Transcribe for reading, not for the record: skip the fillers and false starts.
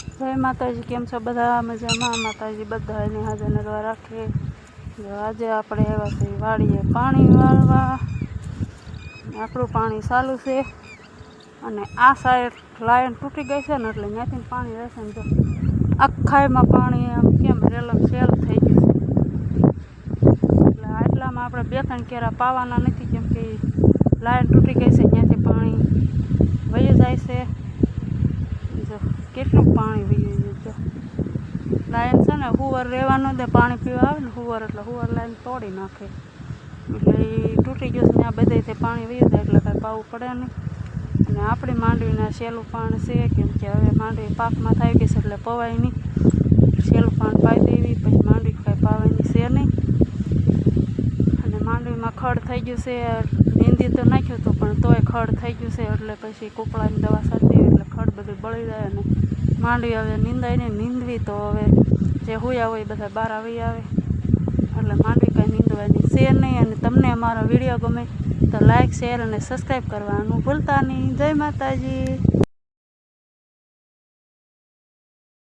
જય માતાજી, કેમ છો બધા? મજામાં? માતાજી બધાને હાજર નરવા રાખે. આજે આપણે આવ્યા છીએ વાડીએ પાણી વાળવા. આપણું પાણી ચાલુ છે અને આ સાઈડ લાઈન તૂટી ગઈ છે ને એટલે ત્યાંથી પાણી રહેશે ને જો આખાઈમાં પાણી આમ કેમ રેલમ સેલ થઈ ગયું છે. એટલે આટલામાં આપણે 2-3 કેરા પાવાના નથી, કેમ કે લાઈન તૂટી ગઈ છે. ત્યાંથી પાણી વહી જાય છે. જો કેટલું પાણી વહી ગયું છે. લાઈન છે ને હુવર રહેવાનું દે, પાણી પીવા આવે ને હુવર, એટલે હુવર લાઈન તોડી નાખે. એટલે એ તૂટી ગયું છે ત્યાં બધેથી પાણી વહી જાય એટલે કાંઈ પાવું પડે નહીં. અને આપણી માંડવીના સહેલું પાણી છે, કેમ કે હવે માંડવી પાકમાં થઈ ગઈ છે એટલે પવાય નહીં. સહેલું પાણી પાઈ દેવી, પછી માંડવી કાંઈ પાવાની છે નહીં. અને માંડવીમાં ખડ થઈ ગયું છે, નીંદી તો નાખ્યું હતું પણ તોય ખડ થઈ ગયું છે. એટલે પછી કૂકળાની દવા છાંટી દેવી એટલે ખડ બધું બળી જાય. અને માંડવી હવે નીંદાય નહીં. નીંદવી તો હવે જે હોયા હોય બધા બહાર આવી આવે, એટલે માંડવી કાંઈ નીંદવાની છે નહીં. અને તમને અમારો વિડીયો ગમે તો લાઇક, શેર અને સબસ્ક્રાઈબ કરવાનું ભૂલતા નહીં. જય માતાજી.